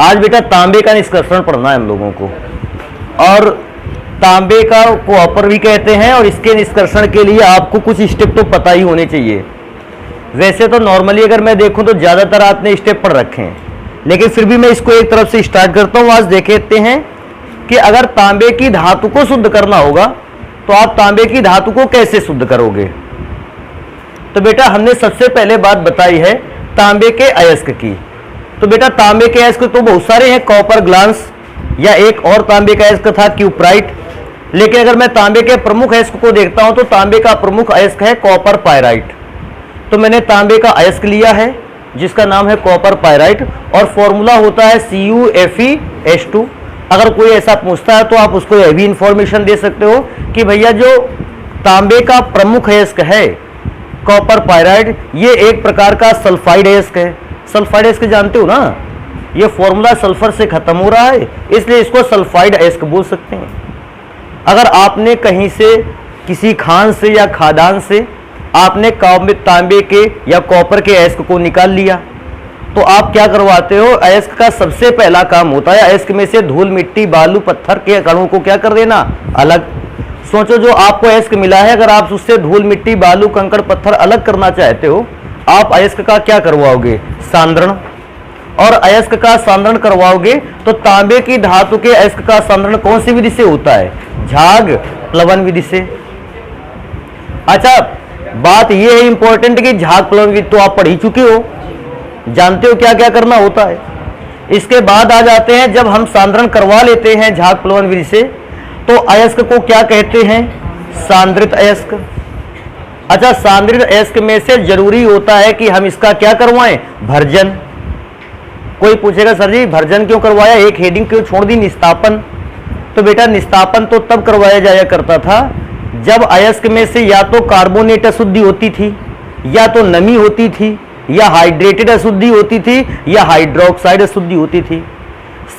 आज बेटा तांबे का निष्कर्षण पढ़ना है हम लोगों को, और तांबे का कॉपर भी कहते हैं, और इसके निष्कर्षण के लिए आपको कुछ स्टेप तो पता ही होने चाहिए। वैसे तो नॉर्मली अगर मैं देखूं तो ज़्यादातर आपने स्टेप पढ़ रखे हैं, लेकिन फिर भी मैं इसको एक तरफ से स्टार्ट करता हूं। आज देखते हैं कि अगर तांबे की धातु को शुद्ध करना होगा तो आप तांबे की धातु को कैसे शुद्ध करोगे। तो बेटा हमने सबसे पहले बात बताई है तांबे के अयस्क की। तो बेटा तांबे के अयस्क तो बहुत सारे हैं, कॉपर ग्लांस, या एक और तांबे का अयस्क था क्यूप्राइट। लेकिन अगर मैं तांबे के प्रमुख अयस्क को देखता हूं तो तांबे का प्रमुख अयस्क है कॉपर पायराइट। तो मैंने तांबे का अयस्क लिया है जिसका नाम है कॉपर पायराइट, और फॉर्मूला होता है CuFeS2। अगर कोई ऐसा पूछता है तो आप उसको यह भी इंफॉर्मेशन दे सकते हो कि भैया जो तांबे का प्रमुख अयस्क है कॉपर पायराइट, ये एक प्रकार का सल्फाइड अयस्क है। सल्फाइड अयस्क जानते हो ना, ये फॉर्मूला सल्फर से खत्म हो रहा है, इसलिए इसको सल्फाइड अयस्क बोल सकते हैं। अगर आपने कहीं से किसी खान से या खादान से आपने तांबे के या कॉपर के अयस्क को निकाल लिया, तो आप क्या करवाते हो, अयस्क का सबसे पहला काम होता है अयस्क में से धूल मिट्टी बालू पत्थर के कणों को क्या कर देना, अलग। सोचो जो आपको अयस्क मिला है, अगर आप उससे धूल मिट्टी बालू कंकड़ पत्थर अलग करना चाहते हो, आप अयस्क का क्या करवाओगे, सांद्रण। और अयस्क का सांद्रण करवाओगे तो तांबे की धातु के अयस्क का सांद्रण कौन सी विधि से होता है, झाग प्लवन विधि से। अच्छा बात यह है इंपॉर्टेंट कि झाग प्लवन विधि तो आप पढ़ ही चुके हो, जानते हो क्या क्या करना होता है। इसके बाद आ जाते हैं जब हम सांद्रण करवा लेते हैं झाग प्लवन विधि से, तो अयस्क को क्या कहते हैं, सांद्रित अयस्क। अच्छा सांद्रित अयस्क में से जरूरी होता है कि हम इसका क्या करवाएं, भर्जन। कोई पूछेगा सर जी भर्जन क्यों करवाया, एक हेडिंग क्यों छोड़ दी, निस्तापन। तो बेटा निस्तापन तो तब करवाया जाया करता था जब अयस्क में से या तो कार्बोनेट अशुद्धि होती थी, या तो नमी होती थी, या हाइड्रेटेड अशुद्धि होती थी, या हाइड्रोक्साइड अशुद्धि होती थी।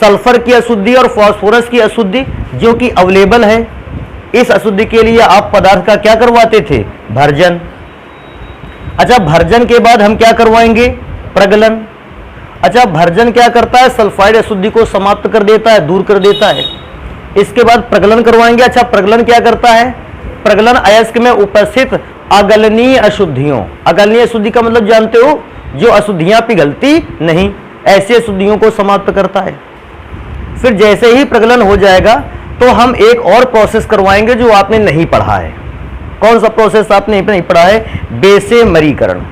सल्फर की अशुद्धि और फास्फोरस की अशुद्धि जो कि अवेलेबल है, इस अशुद्धि के लिए आप पदार्थ का क्या करवाते थे, भर्जन। अच्छा भर्जन के बाद हम क्या करवाएंगे, प्रगलन। अच्छा भर्जन क्या करता है, सल्फाइड अशुद्धि को समाप्त कर देता है, दूर कर देता है। इसके बाद प्रगलन करवाएंगे। अच्छा प्रगलन क्या करता है, प्रगलन अयस्क में उपस्थित अगलनीय अशुद्धियों, अगलनीय अशुद्धि का मतलब जानते हो, जो अशुद्धियां पिघलती नहीं, ऐसी अशुद्धियों को समाप्त करता है। फिर जैसे ही प्रगलन हो जाएगा तो हम एक और प्रोसेस करवाएंगे जो आपने नहीं पढ़ा है। कौन सा प्रोसेस आपने नहीं पढ़ा है, बेसेमरीकरण।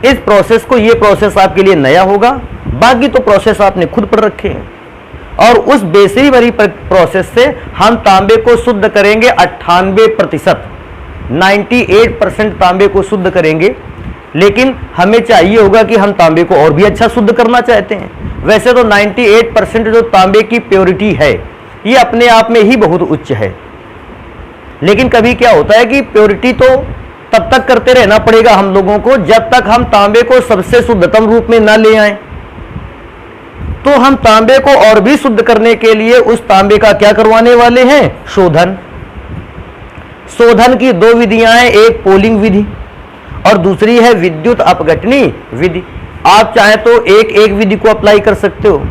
इस प्रोसेस को, ये प्रोसेस आपके लिए नया होगा, बाकी तो प्रोसेस आपने खुद पढ़ रखे हैं। और उस बेसेमरी प्रोसेस से हम तांबे को शुद्ध करेंगे 98%, 98% तांबे को शुद्ध करेंगे। लेकिन हमें चाहिए होगा कि हम तांबे को और भी अच्छा शुद्ध करना चाहते हैं। वैसे तो 98% जो तांबे की प्योरिटी है ये अपने आप में ही बहुत उच्च है, लेकिन कभी क्या होता है कि प्योरिटी तो तब तक करते रहना पड़ेगा हम लोगों को जब तक हम तांबे को सबसे शुद्धतम रूप में ना ले आए। तो हम तांबे को और भी शुद्ध करने के लिए उस तांबे का क्या करवाने वाले हैं, शोधन। शोधन की दो विधियां हैं, एक पोलिंग विधि और दूसरी है विद्युत अपघटनी विधि। आप चाहे तो एक विधि को अप्लाई कर सकते हो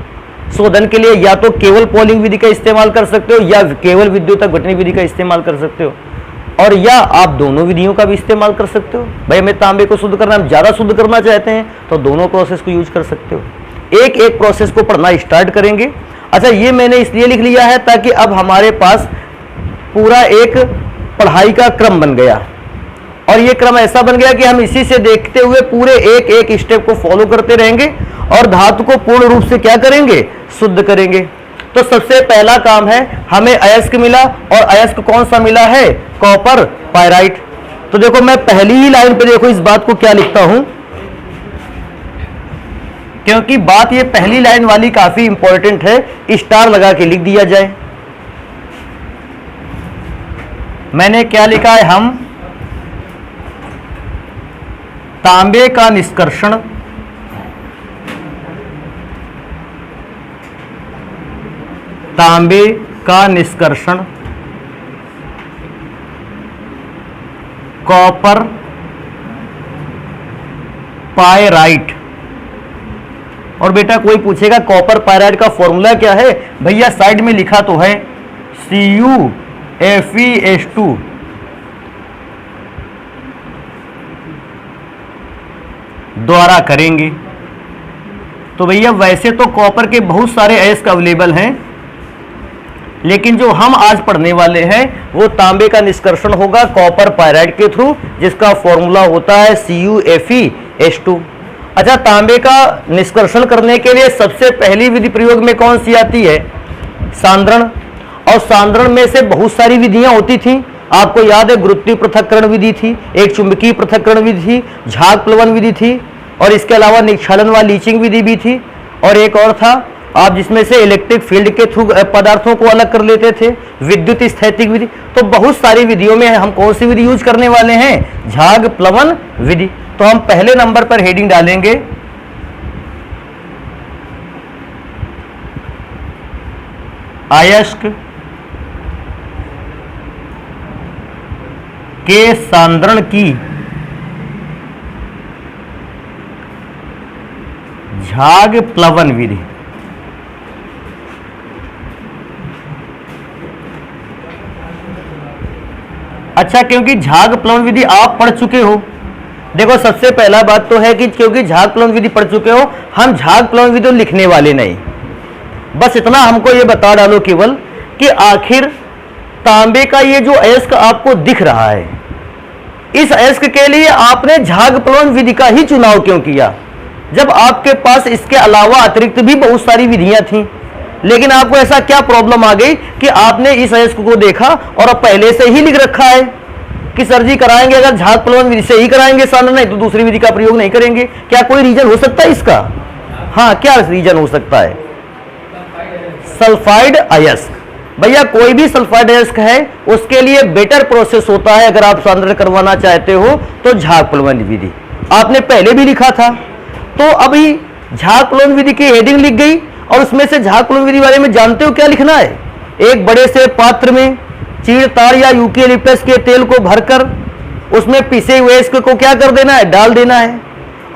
शोधन के लिए, या तो केवल पोलिंग विधि का इस्तेमाल कर सकते हो या केवल विद्युत अपघटनी विधि का इस्तेमाल कर सकते हो, और या आप दोनों विधियों का भी इस्तेमाल कर सकते हो। भाई हमें तांबे को शुद्ध करना, हम ज्यादा शुद्ध करना चाहते हैं तो दोनों प्रोसेस को यूज कर सकते हो। एक एक प्रोसेस को पढ़ना स्टार्ट करेंगे। अच्छा ये मैंने इसलिए लिख लिया है ताकि अब हमारे पास पूरा एक पढ़ाई का क्रम बन गया, और ये क्रम ऐसा बन गया कि हम इसी से देखते हुए पूरे एक एक स्टेप को फॉलो करते रहेंगे और धातु को पूर्ण रूप से क्या करेंगे, शुद्ध करेंगे। तो सबसे पहला काम है, हमें अयस्क मिला, और अयस्क कौन सा मिला है, कॉपर पायराइट। तो देखो मैं पहली ही लाइन पे देखो इस बात को क्या लिखता हूं, क्योंकि बात ये पहली लाइन वाली काफी इंपॉर्टेंट है, स्टार लगा के लिख दिया जाए। मैंने क्या लिखा है, हम तांबे का निष्कर्षण कॉपर पायराइट और बेटा कोई पूछेगा कॉपर पायराइड का फॉर्मूला क्या है, भैया साइड में लिखा तो है CuFeS2। द्वारा करेंगे तो भैया वैसे तो कॉपर के बहुत सारे अयस्क अवेलेबल हैं, लेकिन जो हम आज पढ़ने वाले हैं वो तांबे का निष्कर्षण होगा कॉपर पायराइड के थ्रू, जिसका फॉर्मूला होता है CuFeS2। अच्छा, तांबे का निष्कर्षण करने के लिए सबसे पहली विधि प्रयोग में कौन सी आती है, सांद्रण। और सांद्रण में से बहुत सारी विधियां होती थी, आपको याद है गुरुत्वीय पृथक्करण विधि थी, एक चुंबकीय पृथक्करण विधि थी, झाग प्लवन विधि थी, और इसके अलावा निक्षालन व लीचिंग विधि भी थी, और एक और था आप जिसमें से इलेक्ट्रिक फील्ड के थ्रू पदार्थों को अलग कर लेते थे, विद्युत स्थैतिक विधि। तो बहुत सारी विधियों में हम कौन सी विधि यूज करने वाले हैं, झाग प्लवन विधि। तो हम पहले नंबर पर हेडिंग डालेंगे अयस्क के सांद्रण की झाग प्लवन विधि। अच्छा, क्योंकि झाग प्लवन विधि आप पढ़ चुके हो, देखो सबसे पहला बात तो है कि क्योंकि झाग प्लवन विधि पढ़ चुके हो, हम झाग प्लवन विधि लिखने वाले नहीं, बस इतना हमको ये बता डालो केवल कि आखिर तांबे का ये जो अयस्क आपको दिख रहा है, इस अयस्क के लिए आपने झाग प्लवन विधि का ही चुनाव क्यों किया, जब आपके पास इसके अलावा अतिरिक्त भी बहुत सारी विधियां थी। लेकिन आपको ऐसा क्या प्रॉब्लम आ गई कि आपने इस अयस्क को देखा और अब पहले से ही लिख रखा है कि सर जी कराएंगे अगर झाग प्लवन विधि से ही कराएंगे सांद्रण, नहीं तो दूसरी विधि का प्रयोग नहीं करेंगे। क्या कोई रीजन हो सकता है इसका? हाँ, क्या रीजन हो सकता है? सल्फाइड अयस्क। भैया कोई भी सल्फाइड अयस्क है उसके लिए बेटर प्रोसेस होता है, अगर आप सांद्रण करवाना चाहते हो तो झाग प्लवन विधि आपने पहले भी लिखा था। तो अभी झाग प्लवन विधि की हेडिंग लिख गई, और उसमें से झाग प्लवन विधि बारे में जानते हो क्या लिखना है, एक बड़े से पात्र में चीड़ ताड़ या यूकेलिप्टस के तेल को भरकर उसमें पिसे हुए अयस्क को क्या कर देना है, डाल देना है,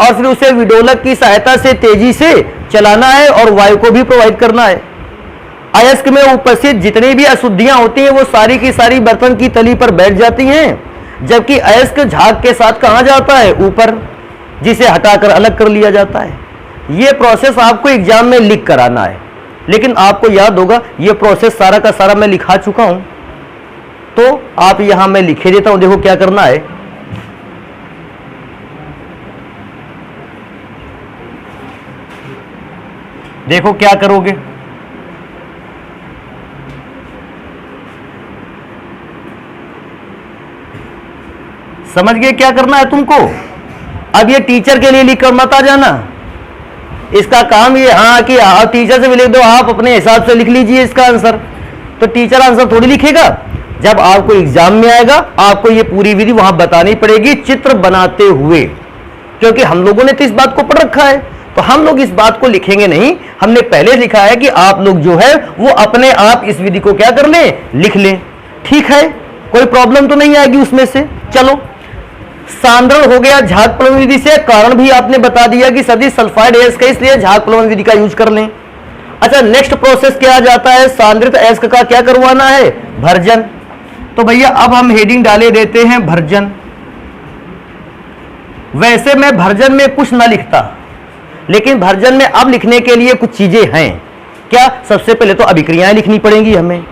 और फिर उसे विडोलक की सहायता से तेजी से चलाना है और वायु को भी प्रोवाइड करना है। अयस्क में उपस्थित जितनी भी अशुद्धियां होती हैं वो सारी की सारी बर्तन की तली पर बैठ जाती हैं, जबकि अयस्क झाग के साथ कहाँ जाता है, ऊपर, जिसे हटाकर अलग कर लिया जाता है। ये प्रोसेस आपको एग्जाम में लिख कर आना है, लेकिन आपको याद होगा ये प्रोसेस सारा का सारा मैं लिखा चुका हूं, तो आप यहां मैं लिखे देता हूं। देखो क्या करना है, देखो क्या करोगे, समझ गए क्या करना है तुमको। अब ये टीचर के लिए लिख कर मत आ जाना, इसका काम ये हाँ कि आप टीचर से भी लिख दो, आप अपने हिसाब से लिख लीजिए इसका आंसर, तो टीचर आंसर थोड़ी लिखेगा। जब आपको एग्जाम में आएगा आपको ये पूरी विधि वहां बतानी पड़ेगी चित्र बनाते हुए, क्योंकि हम लोगों ने तो इस बात को पढ़ रखा है, तो हम लोग इस बात को लिखेंगे नहीं। हमने पहले लिखा है कि आप लोग जो है वो अपने आप इस विधि को क्या कर लें, लिख लें। ठीक है, कोई प्रॉब्लम तो नहीं आएगी उसमें से। चलो, सांद्रण हो गया झाग प्लवन विधि से, कारण भी आपने बता दिया कि सदी सल्फाइड अयस्क है इसलिए झाग प्लवन विधि का यूज कर लें। अच्छा, नेक्स्ट प्रोसेस क्या आ जाता है, सांद्रित अयस्क का क्या करवाना है, भर्जन। तो भैया अब हम हेडिंग डाले देते हैं भर्जन। वैसे मैं भर्जन में कुछ ना लिखता, लेकिन भर्जन में अब लिखने के लिए कुछ चीजें हैं। क्या, सबसे पहले तो अभिक्रियाएं लिखनी पड़ेंगी हमें।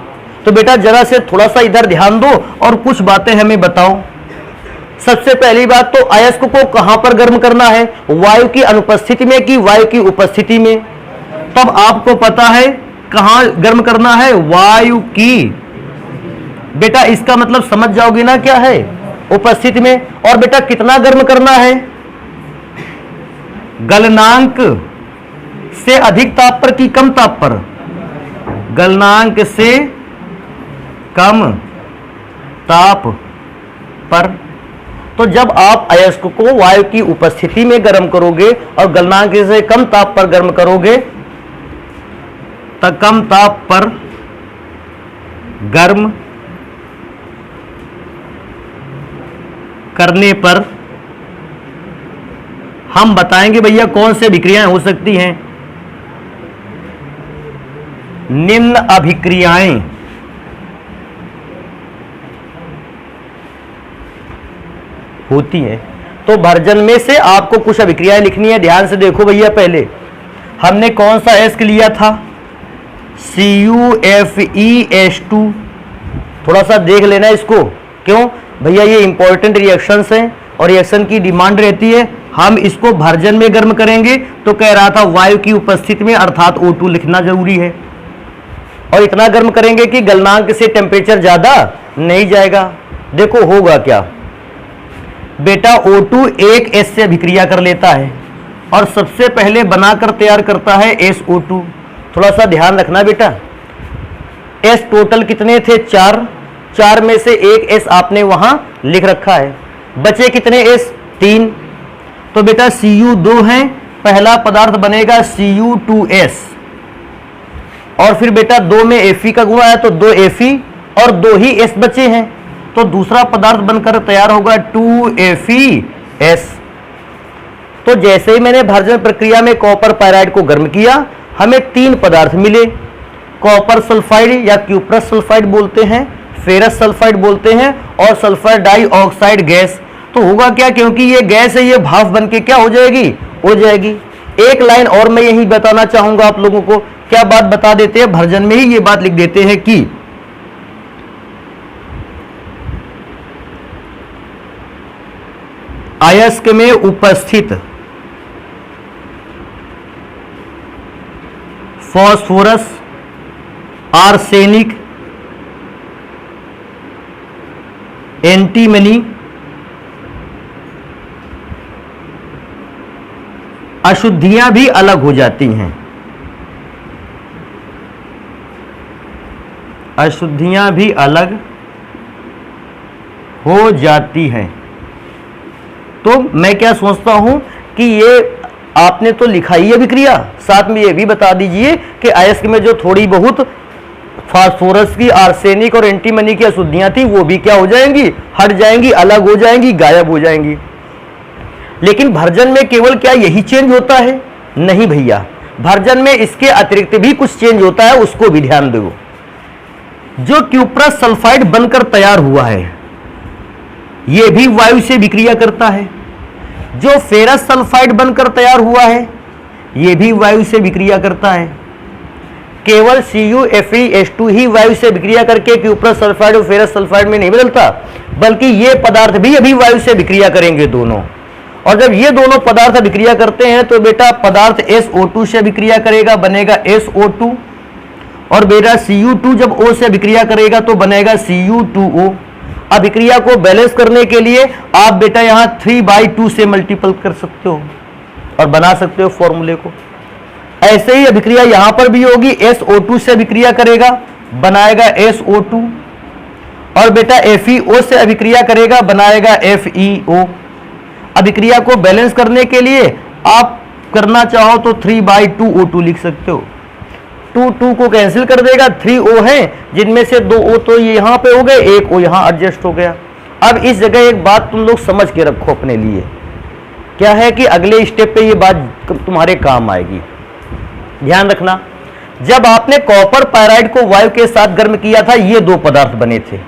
तो बेटा जरा से थोड़ा सा इधर ध्यान दो और कुछ बातें हमें बताओ। सबसे पहली बात तो अयस्क को कहां पर गर्म करना है, वायु की अनुपस्थिति में कि वायु की उपस्थिति में। तब आपको पता है कहां गर्म करना है, वायु की। बेटा इसका मतलब समझ जाओगे ना क्या है, उपस्थिति में। और बेटा कितना गर्म करना है, गलनांक से अधिक ताप पर कि कम ताप पर, गलनांक से कम ताप पर। तो जब आप अयस्क को वायु की उपस्थिति में गर्म करोगे और गलनांक से कम ताप पर गर्म करोगे, तो कम ताप पर गर्म करने पर हम बताएंगे भैया कौन से विक्रियाएं हो सकती हैं। निम्न अभिक्रियाएं होती हैं। तो भर्जन में से आपको कुछ अभिक्रियाएं लिखनी है। ध्यान से देखो भैया, पहले हमने कौन सा एस्क लिया था, CuFeS2। थोड़ा सा देख लेना इसको, क्यों भैया, ये इंपॉर्टेंट रिएक्शंस हैं और रिएक्शन की डिमांड रहती है। हम इसको भर्जन में गर्म करेंगे तो कह रहा था वायु की उपस्थिति में, अर्थात O2 लिखना जरूरी है। और इतना गर्म करेंगे कि गलनांक से टेम्परेचर ज्यादा नहीं जाएगा। देखो होगा क्या बेटा, O2 एक S से अभिक्रिया कर लेता है और सबसे पहले बनाकर तैयार करता है SO2। थोड़ा सा ध्यान रखना बेटा, S टोटल कितने थे, 4 में से एक S आपने वहां लिख रखा है, बचे कितने S, 3। तो बेटा Cu2 है, पहला पदार्थ बनेगा Cu2S। और फिर बेटा 2 में Fe का गुणा है तो 2 Fe और 2 ही S बचे हैं, तो दूसरा पदार्थ बनकर तैयार होगा 2FeS। तो जैसे ही मैंने भर्जन प्रक्रिया में कॉपर पायराइड को गर्म किया, हमें 3 पदार्थ मिले। कॉपर सल्फाइड या क्यूप्रस सल्फाइड बोलते हैं, फेरस सल्फाइड बोलते हैं, और सल्फर डाइऑक्साइड गैस। तो होगा क्या, क्योंकि ये गैस है, ये भाप बन के क्या हो जाएगी, हो जाएगी। एक लाइन और मैं यही बताना चाहूंगा आप लोगों को। क्या बात बता देते हैं, भर्जन में ही ये बात लिख देते हैं कि अयस्क में उपस्थित फास्फोरस, आर्सेनिक, एंटीमनी, अशुद्धियां भी अलग हो जाती हैं। अशुद्धियां भी अलग हो जाती हैं। तो मैं क्या सोचता हूं कि ये आपने तो लिखा ही अभिक्रिया, साथ में ये भी बता दीजिए कि अयस्क में जो थोड़ी बहुत फास्फोरस की, आर्सेनिक और एंटीमनी की अशुद्धियां थी वो भी क्या हो जाएंगी, हट जाएंगी, अलग हो जाएंगी, गायब हो जाएंगी। लेकिन भर्जन में केवल क्या यही चेंज होता है? नहीं भैया, भर्जन में इसके अतिरिक्त भी कुछ चेंज होता है, उसको भी ध्यान दो। जो क्यूप्रस सल्फाइड बनकर तैयार हुआ है यह भी वायु से विक्रिया करता है। जो फेरस सल्फाइड बनकर तैयार हुआ है यह भी वायु से विक्रिया करता है। केवल CuFeS2 ही वायु से विक्रिया करके क्यूप्रस सल्फाइड और फेरस सल्फाइड में नहीं बदलता, बल्कि ये पदार्थ भी अभी वायु से विक्रिया करेंगे दोनों। और जब ये दोनों पदार्थ विक्रिया करते हैं तो बेटा पदार्थ SO2 से विक्रिया करेगा, बनेगा SO2। और बेटा Cu2 जब O से विक्रिया करेगा तो बनेगा Cu2O। अभिक्रिया को बैलेंस करने के लिए आप बेटा यहां 3/2 से मल्टीपल कर सकते हो और बना सकते हो फॉर्मूले को। ऐसे ही अभिक्रिया यहां पर भी होगी, SO2 से अभिक्रिया करेगा, बनाएगा SO2। और बेटा FeO से अभिक्रिया करेगा, बनाएगा FeO। अभिक्रिया को बैलेंस करने के लिए आप करना चाहो तो 3/2 O2 लिख सकते हो। 2 को कैंसिल कर देगा, 3 O है, जिनमें से 2 O तो यहां पे हो गए, 1 O यहां एडजस्ट हो गया। अब इस जगह एक बात तुम लोग समझ के रखो अपने लिए, क्या है कि अगले स्टेप पे ये बात तुम्हारे काम आएगी। ध्यान रखना, जब आपने कॉपर पायराइड को वायु के साथ गर्म किया था ये 2 पदार्थ बने थे,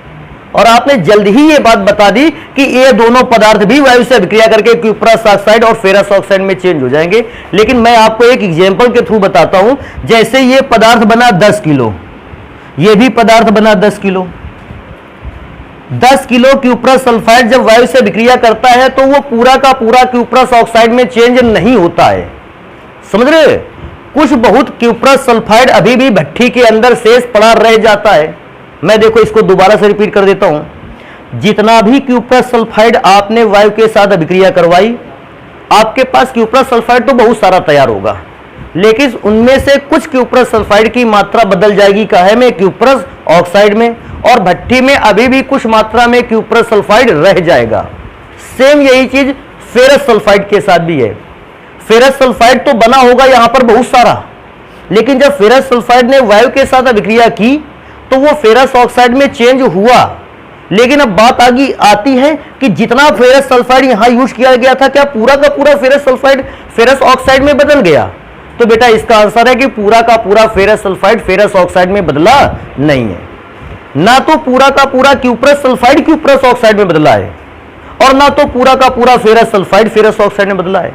और आपने जल्द ही ये बात बता दी कि ये दोनों पदार्थ भी वायु से अभिक्रिया करके क्यूप्रस ऑक्साइड और फेरस ऑक्साइड में चेंज हो जाएंगे। लेकिन मैं आपको एक एग्जांपल के थ्रू बताता हूं। जैसे ये पदार्थ बना 10 किलो, ये भी पदार्थ बना 10 किलो। 10 किलो क्यूप्रस सल्फाइड जब वायु से अभिक्रिया करता है तो वो पूरा का पूरा क्यूप्रस ऑक्साइड में चेंज नहीं होता है, समझ रहे? कुछ बहुत क्यूप्रस सल्फाइड अभी भी भट्ठी के अंदर शेष पड़ा रह जाता है। मैं देखो इसको दोबारा से रिपीट कर देता हूं। जितना भी क्यूप्रस सल्फाइड आपने वायु के साथ अभिक्रिया करवाई, आपके पास क्यूप्रस सल्फाइड तो बहुत सारा तैयार होगा, लेकिन उनमें से कुछ क्यूप्रस सल्फाइड की मात्रा बदल जाएगी काहे में, क्यूप्रस ऑक्साइड में, और भट्ठी में अभी भी कुछ मात्रा में क्यूप्रस सल्फाइड रह जाएगा। सेम यही चीज फेरस सल्फाइड के साथ भी है। फेरस सल्फाइड तो बना होगा यहां पर बहुत सारा, लेकिन जब फेरस सल्फाइड ने वायु के साथ अभिक्रिया की तो वो फेरस ऑक्साइड में चेंज हुआ। लेकिन अब बात आती है कि जितना फेरस सल्फाइड यहां यूज किया गया था, क्या पूरा का पूरा फेरस सल्फाइड फेरस ऑक्साइड में बदल गया? तो बेटा इसका आंसर है कि पूरा का पूरा फेरस सल्फाइड फेरस ऑक्साइड में बदला नहीं है। ना तो पूरा का पूरा क्यूप्रस सल्फाइड क्यूप्रस ऑक्साइड में बदला है और ना तो पूरा का पूरा फेरस सल्फाइड फेरस ऑक्साइड में बदला है।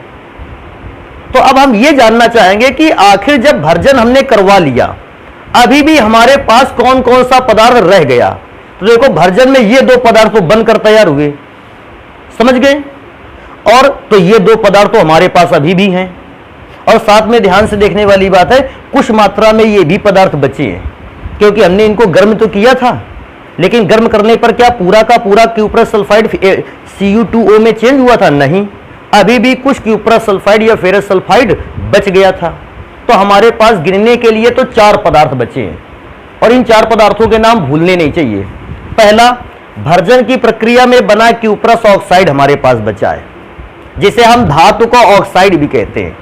तो अब हम यह जानना चाहेंगे कि आखिर जब भर्जन हमने करवा लिया, अभी भी हमारे पास कौन कौन सा पदार्थ रह गया। तो देखो भर्जन में ये दो पदार्थ तो बनकर तैयार हुए, समझ गए, और तो ये दो पदार्थ तो हमारे पास अभी भी हैं, और साथ में ध्यान से देखने वाली बात है कुछ मात्रा में ये भी पदार्थ बचे हैं, क्योंकि हमने इनको गर्म तो किया था, लेकिन गर्म करने पर क्या पूरा का पूरा क्यूप्रस सल्फाइड Cu2O में चेंज हुआ था? नहीं, अभी भी कुछ क्यूप्रस सल्फाइड या फेरस सल्फाइड बच गया था। तो हमारे पास गिनने के लिए तो 4 पदार्थ बचे हैं, और इन 4 पदार्थों के नाम भूलने नहीं चाहिए। पहला, भर्जन की प्रक्रिया में बना क्यूप्रस ऑक्साइड हमारे पास बचा है, जिसे हम धातु का ऑक्साइड भी कहते हैं।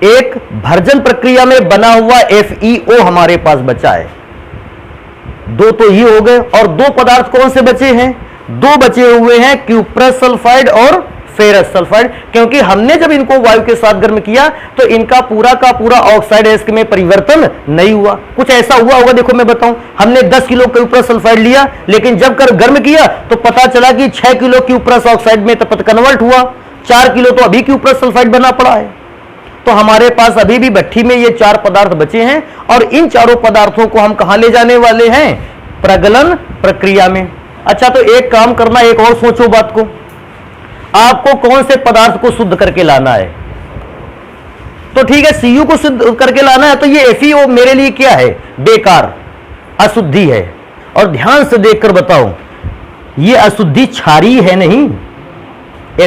एक भर्जन प्रक्रिया में बना हुआ FeO हमारे पास बचा है। 2 तो ये हो गए, और 2 पदार्थ कौन से बचे हैं? 2 बचे हुए हैं क्यूप्रस सल्फाइड और फेरस सल्फाइड, क्योंकि हमने जब इनको वायु के साथ गर्म किया तो इनका पूरा का पूरा ऑक्साइड एस्क में परिवर्तन नहीं हुआ। कुछ ऐसा हुआ होगा, देखो मैं बताऊं, हमने 10 किलो क्यूप्रस सल्फाइड लिया, लेकिन जब कर गर्म किया तो पता चला कि 6 किलो क्यूप्रस ऑक्साइड में तपत कन्वर्ट हुआ, 4 किलो तो अभी क्यूप्रस सल्फाइड बना पड़ा है। तो हमारे पास अभी भी भट्ठी में ये 4 पदार्थ बचे हैं, और इन चारों पदार्थों को हम कहां ले जाने वाले हैं? प्रगलन प्रक्रिया में। अच्छा, तो एक काम करना, एक और सोचो बात को, आपको कौन से पदार्थ को शुद्ध करके लाना है? तो ठीक है, Cu को शुद्ध करके लाना है, तो ये FeO मेरे लिए क्या है? बेकार, अशुद्धि है। और ध्यान से देखकर बताओ, ये अशुद्धि क्षारीय है नहीं,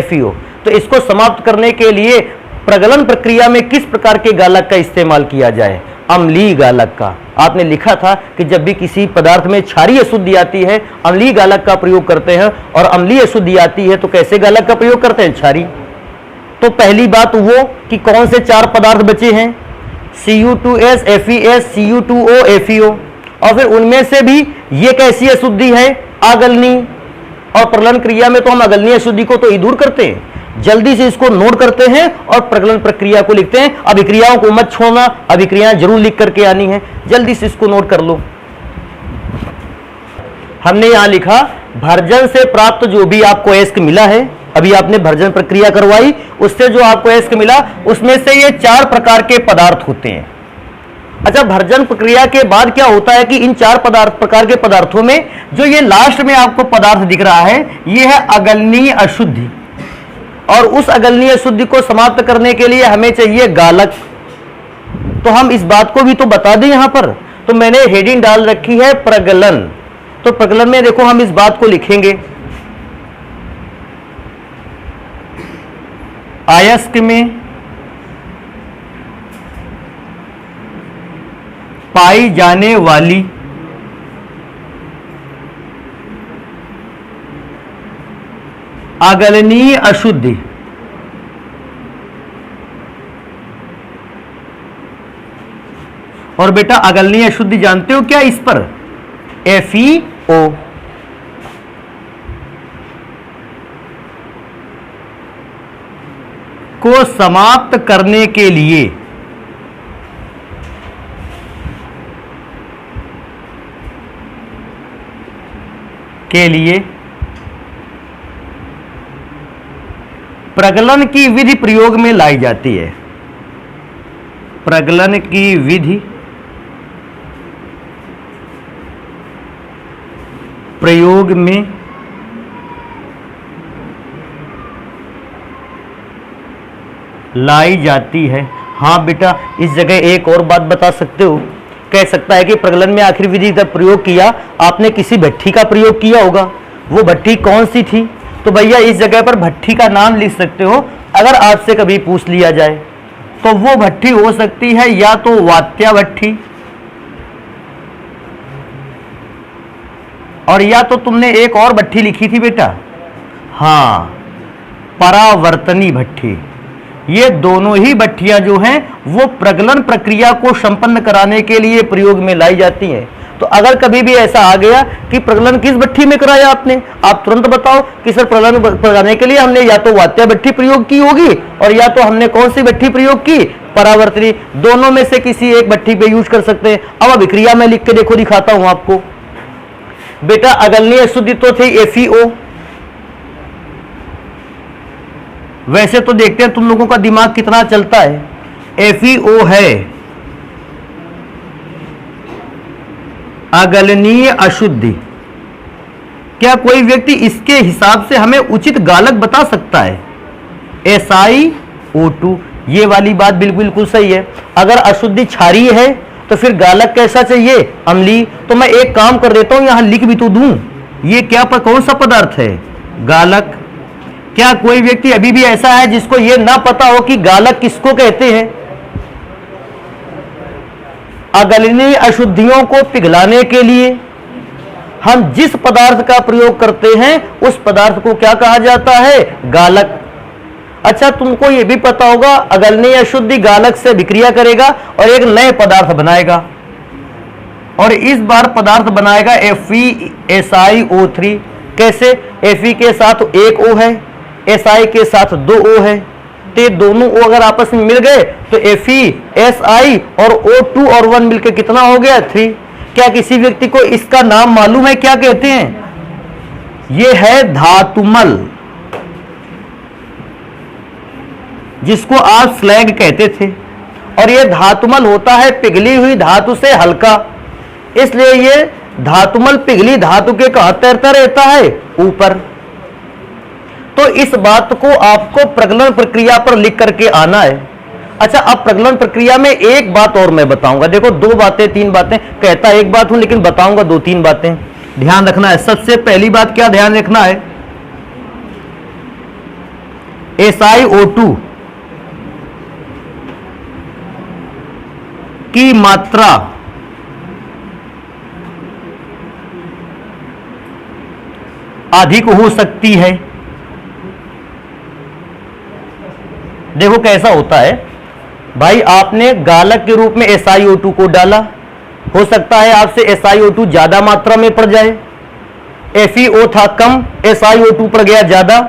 FeO। तो इसको समाप्त करने के लिए प्रगलन प्रक्रिया में किस प्रकार के गालक का इस्तेमाल किया जाए? अम्लीय गालक का। आपने लिखा था कि जब भी किसी पदार्थ में क्षारीय अशुद्धि आती है अम्लीय गालक का प्रयोग करते हैं, और अम्लीय अशुद्धि आती है तो कैसे गालक का प्रयोग करते हैं? क्षारीय। तो पहली बात वो कि कौन से 4 पदार्थ बचे हैं? Cu2S, FeS, Cu2O, FeO। और फिर उनमें से भी ये कैसी अशुद्धि है? अगलनीय। और प्रगलन क्रिया में तो हम अगलनीय अशुद्धि को तो ही दूर करते हैं। जल्दी से इसको नोट करते हैं और प्रगलन प्रक्रिया को लिखते हैं। अभिक्रियाओं को मत छोड़ना, अभिक्रियाएं जरूर लिख करके आनी है, जल्दी से इसको नोट कर लो। हमने यहां लिखा भर्जन से प्राप्त जो भी आपको एस्क मिला है, अभी आपने भर्जन प्रक्रिया करवाई, उससे जो आपको एस्क मिला उसमें से ये 4 प्रकार के पदार्थ होते हैं। अच्छा, भर्जन प्रक्रिया के बाद क्या होता है कि इन 4 प्रकार के पदार्थों में जो ये लास्ट में आपको पदार्थ दिख रहा है, ये है अगलनीय अशुद्धि। और उस अगलनीय अशुद्धि को समाप्त करने के लिए हमें चाहिए गालक। तो हम इस बात को भी तो बता दें यहां पर, तो मैंने हेडिंग डाल रखी है प्रगलन। तो प्रगलन में देखो हम इस बात को लिखेंगे, अयस्क में पाई जाने वाली अगलनीय अशुद्धि और बेटा अगलनीय अशुद्धि जानते हो क्या? इस पर FeO। को समाप्त करने के लिए प्रगलन की विधि प्रयोग में लाई जाती है। प्रगलन की विधि प्रयोग में लाई जाती है। हाँ बेटा, इस जगह एक और बात बता सकते हो, कह सकता है कि प्रगलन में आखिरी विधि का प्रयोग किया आपने, किसी भट्ठी का प्रयोग किया होगा, वो भट्ठी कौन सी थी? तो भैया इस जगह पर भट्ठी का नाम लिख सकते हो। अगर आपसे कभी पूछ लिया जाए तो वो भट्ठी हो सकती है या तो वात्या भट्ठी, और या तो तुमने एक और भट्ठी लिखी थी बेटा, हाँ, परावर्तनी भट्ठी। ये दोनों ही भट्टियां जो हैं वो प्रगलन प्रक्रिया को संपन्न कराने के लिए प्रयोग में लाई जाती हैं। तो अगर कभी भी ऐसा आ गया कि प्रगलन किस भट्ठी में कराया आपने, आप तुरंत बताओ कि सर प्रगलन कराने के लिए हमने या तो वात्या भट्ठी प्रयोग की होगी और या तो हमने कौन सी भट्ठी प्रयोग की, परावर्तनी। दोनों में से किसी एक भट्ठी पे यूज कर सकते हैं। अब अभिक्रिया में लिख के देखो, दिखाता हूं आपको। बेटा अगलनीय अशुद्धि तो थे FeO। वैसे तो देखते हैं तुम लोगों का दिमाग कितना चलता है। FeO है अगलनीय अशुद्धि। क्या कोई व्यक्ति इसके हिसाब से हमें उचित गालक बता सकता है? SiO2। ये वाली बात बिल्कुल सही है। अगर अशुद्धि क्षारीय है तो फिर गालक कैसा चाहिए? अम्लीय। तो मैं एक काम कर देता हूं, यहां लिख भी तो दूं, ये क्या कौन सा पदार्थ है? गालक। क्या कोई व्यक्ति अभी भी ऐसा है जिसको यह ना पता हो कि गालक किसको कहते हैं? अगलनीय अशुद्धियों को पिघलाने के लिए हम जिस पदार्थ का प्रयोग करते हैं उस पदार्थ को क्या कहा जाता है? गालक। अच्छा, तुमको यह भी पता होगा अगलनीय अशुद्धि गालक से विक्रिया करेगा और एक नए पदार्थ बनाएगा, और इस बार पदार्थ बनाएगा FeSiO3। कैसे? Fe के साथ एक O है, Si के साथ 2 O है, तो ये दोनों O अगर आपस में मिल गए तो FeSi और O2 और 1 मिलकर कितना हो गया? 3। क्या किसी व्यक्ति को इसका नाम मालूम है क्या कहते हैं? ये है धातुमल, जिसको आप स्लैग कहते थे। और ये धातुमल होता है पिघली हुई धातु से हल्का, इसलिए ये धातुमल पिघली धातु के कहां तैरता रहता है? ऊपर। तो इस बात को आपको प्रगलन प्रक्रिया पर लिख करके आना है। अच्छा, अब प्रगलन प्रक्रिया में एक बात और मैं बताऊंगा। देखो, 2 बातें 3 बातें कहता एक बात हूं, लेकिन बताऊंगा 2-3 बातें। ध्यान रखना है। सबसे पहली बात क्या ध्यान रखना है? SiO2 की मात्रा अधिक हो सकती है। देखो कैसा होता है भाई, आपने गालक के रूप में SiO2 को डाला, हो सकता है आपसे SiO2 ज्यादा मात्रा में पड़ जाए। FeO था कम, SiO2 पड़ गया ज्यादा,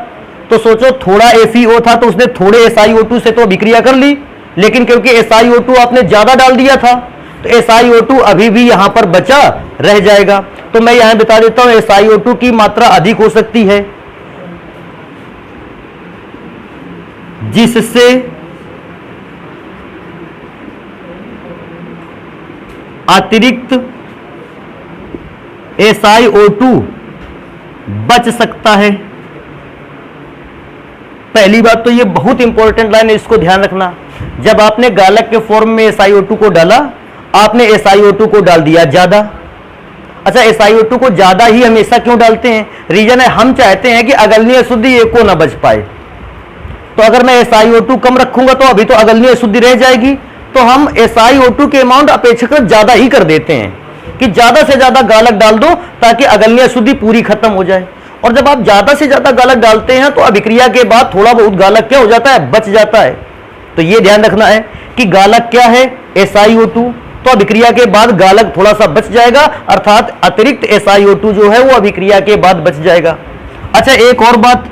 तो सोचो थोड़ा FeO था तो उसने थोड़े SiO2 से तो अभिक्रिया कर ली, लेकिन क्योंकि SiO2 आपने ज्यादा डाल दिया था तो SiO2 अभी भी यहां पर बचा रह जाएगा। तो मैं यहां बता देता हूं SiO2 की मात्रा अधिक हो सकती है, जिससे अतिरिक्त SiO2 बच सकता है। पहली बात तो ये बहुत इंपॉर्टेंट लाइन है, इसको ध्यान रखना। जब आपने गालक के फॉर्म में SiO2 को डाला, आपने SiO2 को डाल दिया ज्यादा। अच्छा, SiO2 को ज्यादा ही हमेशा क्यों डालते हैं? रीजन है, हम चाहते हैं कि अगलनीय अशुद्धि एक को ना बच पाए। तो अगर मैं SiO2 कम रखूंगा तो अभी तो अगलनीय अशुद्धि रह जाएगी, तो हम SiO2 के अमाउंट अपेक्षाकृत ज्यादा ही कर देते हैं कि ज्यादा से ज्यादा गालक डाल दो ताकि अगलनीय अशुद्धि पूरी खत्म हो जाए। और जब आप ज्यादा से ज्यादा गालक डालते हैं तो अभिक्रिया के बाद थोड़ा बहुत गालक क्या हो जाता है? बच जाता है। तो ये ध्यान रखना है कि गालक क्या है? SiO2। तो अभिक्रिया के बाद गालक थोड़ा सा बच जाएगा, अर्थात अतिरिक्त SiO2 जो है वो अभिक्रिया के बाद बच जाएगा। अच्छा, एक और बात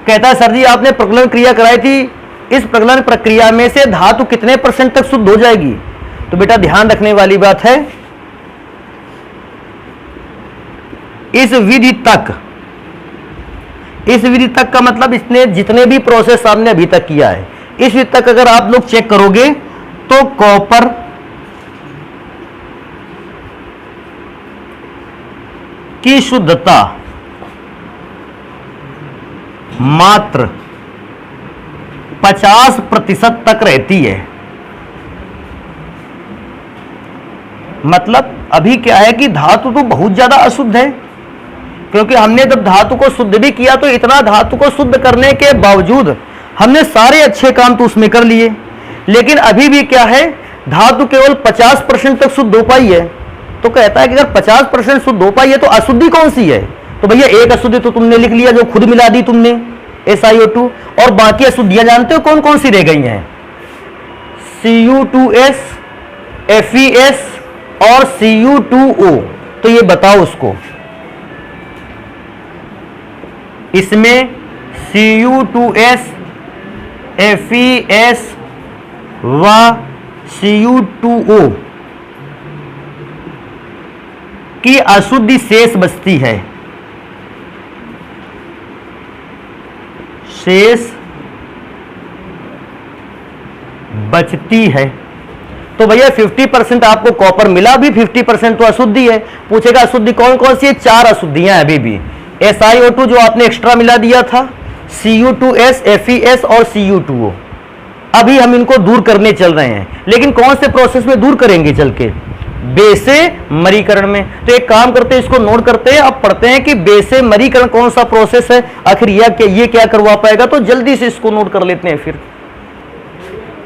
कहता है, सर जी आपने प्रगलन क्रिया कराई थी, इस प्रगलन प्रक्रिया में से धातु कितने % तक शुद्ध हो जाएगी? तो बेटा ध्यान रखने वाली बात है, इस विधि तक का मतलब इसने जितने भी प्रोसेस आपने अभी तक किया है, इस विधि तक अगर आप लोग चेक करोगे तो कॉपर की शुद्धता मात्र 50% तक रहती है। मतलब अभी क्या है कि धातु तो बहुत ज्यादा अशुद्ध है, क्योंकि हमने जब धातु को शुद्ध भी किया तो इतना धातु को शुद्ध करने के बावजूद हमने सारे अच्छे काम तो उसमें कर लिए, लेकिन अभी भी क्या है, धातु केवल 50% तक शुद्ध हो पाई है। तो कहता है कि अगर 50% शुद्ध हो पाई है तो अशुद्धि कौन सी है? तो भैया एक अशुद्धि तो तुमने लिख लिया, जो खुद मिला दी तुमने, SiO2, और बाकी अशुद्धियां जानते हो कौन कौन सी रह गई हैं? Cu2S, FeS, और Cu2O, तो ये बताओ उसको, इसमें Cu2S, FeS व Cu2O की अशुद्धि शेष बचती है, शेष बचती है। तो भैया 50% आपको कॉपर मिला, भी 50% तो अशुद्धि है। पूछेगा अशुद्धि कौन कौन सी है? 4 अशुद्धियां हैं अभी भी। SiO2 जो आपने एक्स्ट्रा मिला दिया था, Cu2S, FeS और Cu2O, अभी हम इनको दूर करने चल रहे हैं। लेकिन कौन से प्रोसेस में दूर करेंगे चल के? बेसेमरीकरण में। तो एक काम करते हैं, इसको नोट करते हैं, अब पढ़ते हैं कि बेसेमरीकरण कौन सा प्रोसेस है, आखिर ये क्या करवा पाएगा। तो जल्दी से इसको नोट कर लेते हैं फिर।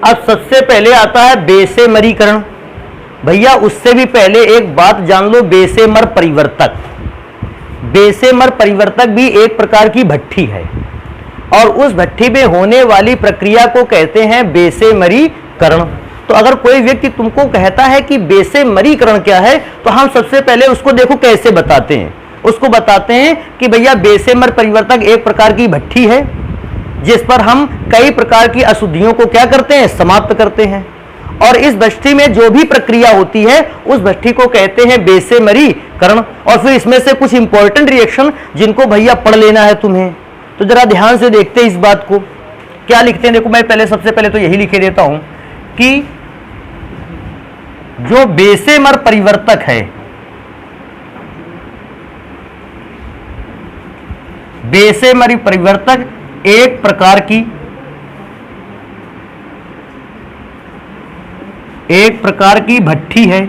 अब सबसे पहले आता है बेसेमरीकरण। भैया उससे भी पहले एक बात जान लो, बेसेमर परिवर्तक। बेसेमर परिवर्तक भी एक प्रकार की भट्ठी है और उस भट्ठी में होने वाली प्रक्रिया को कहते हैं बेसेमरीकरण। तो अगर कोई व्यक्ति तुमको कहता है कि बेसेमरीकरण क्या है, तो हम सबसे पहले उसको देखो कैसे बताते हैं। उसको बताते हैं कि भैया बेसेमर परिवर्तक एक प्रकार की भट्ठी है जिस पर हम कई प्रकार की अशुद्धियों को क्या करते हैं? समाप्त करते हैं। और इस भट्ठी में जो भी प्रक्रिया होती है उस भट्ठी को कहते हैं बेसेमरीकरण। और फिर इसमें से कुछ इंपॉर्टेंट रिएक्शन जिनको भैया पढ़ लेना है तुम्हें, तो जरा ध्यान से देखते हैं इस बात को। क्या लिखते हैं देखो, मैं पहले सबसे पहले तो यही लिखे देता हूं कि जो बेसेमर परिवर्तक है, बेसेमर परिवर्तक एक प्रकार की भट्ठी है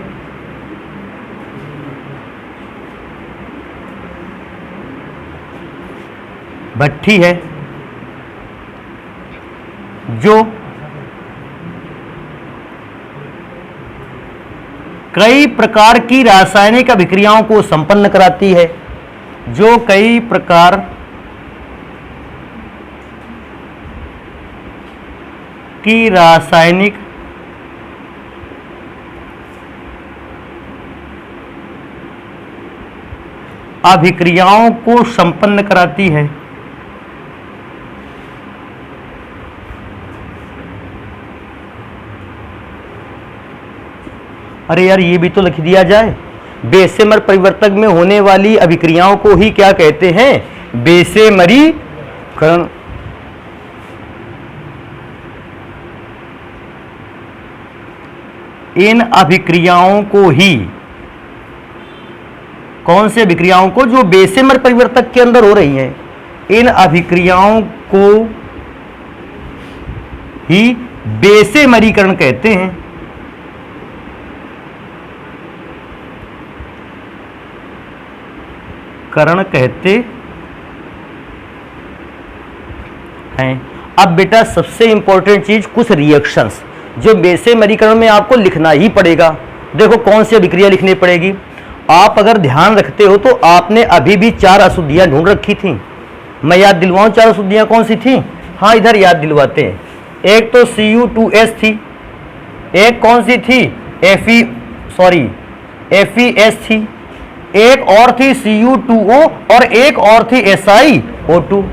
जो कई प्रकार की रासायनिक अभिक्रियाओं को संपन्न कराती है, जो कई प्रकार की रासायनिक अभिक्रियाओं को संपन्न कराती है। अरे यार ये भी तो लिख दिया जाए। बेसेमर परिवर्तक में होने वाली अभिक्रियाओं को ही क्या कहते हैं? बेसेमरीकरण। इन अभिक्रियाओं को ही, कौन से अभिक्रियाओं को? जो बेसेमर परिवर्तक के अंदर हो रही हैं, इन अभिक्रियाओं को ही बेसेमरीकरण कहते हैं। करण कहते हैं। अब बेटा सबसे इंपॉर्टेंट चीज, कुछ रिएक्शंस जो बेसेमरीकरण में आपको लिखना ही पड़ेगा। देखो कौन सी अभिक्रिया लिखनी पड़ेगी। आप अगर ध्यान रखते हो तो आपने अभी भी 4 अशुद्धियां ढूंढ रखी थी। मैं याद दिलवाऊं 4 अशुद्धियां कौन सी थी? हाँ इधर याद दिलवाते हैं। एक तो Cu2S थी, एक कौन सी थी? FeS थी, एक और थी Cu2O और एक और थी SiO2।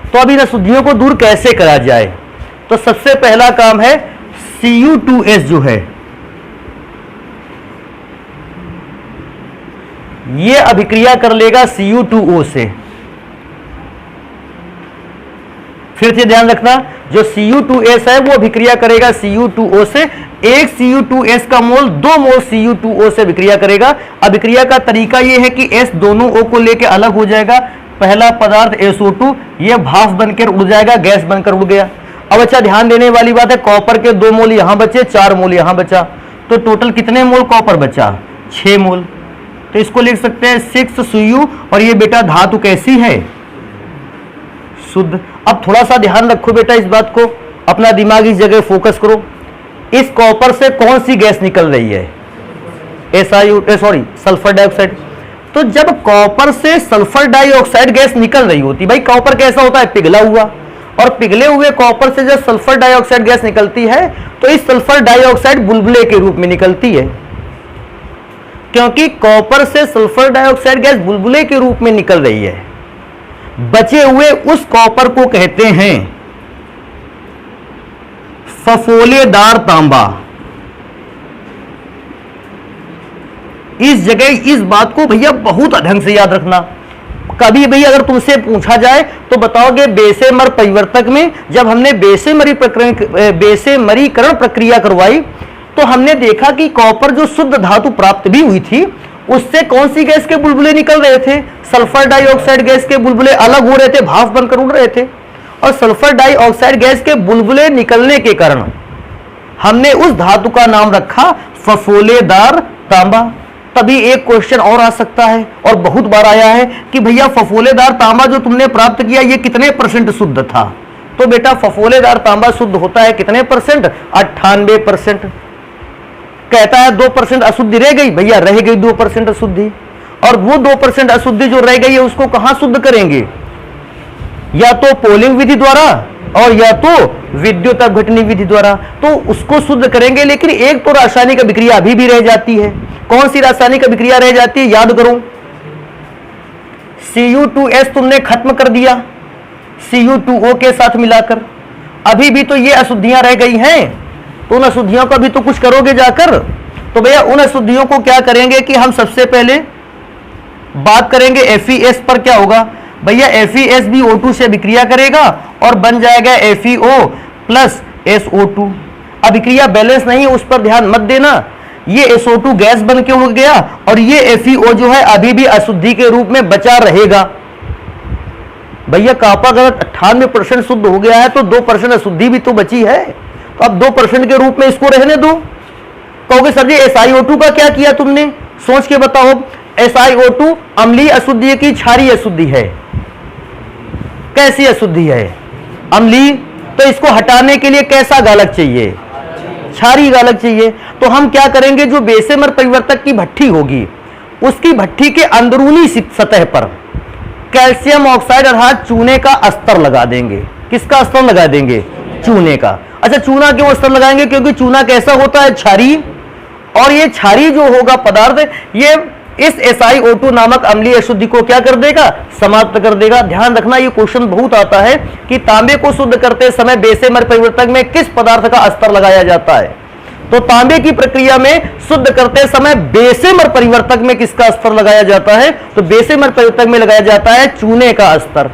तो अब इन अशुद्धियों को दूर कैसे करा जाए? तो सबसे पहला काम है Cu2S जो है, ये अभिक्रिया कर लेगा Cu2O से। फिर से ध्यान रखना, जो Cu2S है वो अभिक्रिया करेगा Cu2O से। एक Cu2S का मोल 2 मोल Cu2O से अभिक्रिया करेगा। अभिक्रिया का तरीका ये है कि S दोनों O को लेकर अलग हो जाएगा। पहला पदार्थ SO2 ये भाप बनकर उड़ जाएगा, गैस बनकर उड़ गया। अब अच्छा ध्यान देने वाली बात है, कॉपर के 2 मोल यहां बचे, 4 मोल यहां बचा, तो टोटल कितने मोल कॉपर बचा? 6 मोल। तो इसको लिख सकते हैं 6 Cu। और ये बेटा धातु कैसी है? शुद्ध। अब थोड़ा सा ध्यान रखो बेटा, इस बात को अपना दिमाग इस जगह फोकस करो। इस कॉपर से कौन सी गैस निकल रही है? Sulphur dioxide. तो जब कॉपर से सल्फर डाइऑक्साइड गैस निकल रही होती, भाई कॉपर कैसा होता है? पिघला हुआ। और पिघले हुए कॉपर से जब सल्फर डाइऑक्साइड गैस निकलती है तो इस सल्फर डाइऑक्साइड बुलबुले के रूप में निकलती है। क्योंकि कॉपर से सल्फर डाइऑक्साइड गैस बुलबुले के रूप में निकल रही है। बचे हुए उस कॉपर को कहते हैं फफोलेदार तांबा। इस जगह इस बात को भैया बहुत ढंग से याद रखना। कभी भी अगर तुमसे पूछा जाए तो बताओगे बेसेमर परिवर्तक में जब हमने बेसेमरीकरण प्रक्रिया करवाई तो हमने देखा कि कॉपर जो शुद्ध धातु प्राप्त भी हुई थी उससे कौन सी गैस के बुलबुले निकल रहे थे? सल्फर डाइऑक्साइड गैस के बुलबुले अलग हो रहे थे, भाप बनकर उड़ रहे थे। और सल्फर डाइऑक्साइड गैस के बुलबुले निकलने के कारण हमने उस धातु का नाम रखा फफोलेदार तांबा। तभी एक क्वेश्चन और आ सकता है और बहुत बार आया है कि भैया फफोलेदार तांबा जो तुमने प्राप्त किया ये कितने परसेंट शुद्ध था? तो बेटा फफोलेदार तांबा शुद्ध होता है कितने परसेंट? 98%। कहता है 2% अशुद्धि रह गई, भैया रह गई 2% अशुद्धि। और वो 2% अशुद्धि जो रह गई है उसको कहां शुद्ध करेंगे? या तो पोलिंग विधि द्वारा और या तो विद्युत अपघटनी विधि द्वारा, तो उसको शुद्ध करेंगे। लेकिन एक तो रासायनिक अभिक्रिया अभी भी रह जाती है। कौन सी रासायनिक अभिक्रिया रह जाती है? याद करो, Cu2S तुमने खत्म कर दिया Cu2O के साथ मिलाकर, अभी भी तो ये अशुद्धियां रह गई हैं, तो उन अशुद्धियों का भी तो कुछ करोगे जाकर। तो भैया उन अशुद्धियों को क्या करेंगे कि हम सबसे पहले बात करेंगे FeS पर। क्या होगा भैया? FeS भी O2 से अभिक्रिया करेगा और बन जाएगा FeO प्लस SO2। अभिक्रिया बैलेंस नहीं है, उस पर ध्यान मत देना। ये SO2 गैस बन के उड़ गया और ये FeO जो है अभी भी अशुद्धि के रूप में बचा रहेगा। भैया कापा अगर 98% शुद्ध हो गया है तो 2% अशुद्धि भी तो बची है, तो अब 2% के रूप में इसको रहने दो। कहोगे सर जी SiO2 का क्या किया तुमने? सोच के बताओ। SiO2 अम्लीय अशुद्धि है कि क्षारीय अशुद्धि है? कैसी अशुद्धि है? अम्लीय। तो इसको हटाने के लिए कैसा गालक चाहिए? क्षारीय गालक चाहिए। तो हम क्या करेंगे, जो बेसेमर परिवर्तक की भट्ठी होगी उसकी भट्ठी के अंदरूनी सतह पर कैल्शियम ऑक्साइड अर्थात चूने का अस्तर लगा देंगे। किसका अस्तर लगा देंगे? चूने का। अच्छा, चूना क्यों अस्तर लगाएंगे? क्योंकि चूना कैसा होता है? क्षारीय। और ये क्षारीय जो होगा पदार्थ ये इस SiO2 नामक अम्लीय अशुद्धि को क्या कर देगा? समाप्त कर देगा। ध्यान रखना, ये क्वेश्चन बहुत आता है कि तांबे को शुद्ध करते समय बेसेमर परिवर्तक में किस पदार्थ का अस्तर लगाया जाता है? तो तांबे की प्रक्रिया में शुद्ध करते समय बेसेमर परिवर्तक में किसका अस्तर लगाया जाता है? तो बेसेमर परिवर्तक में लगाया जाता है चूने का अस्तर।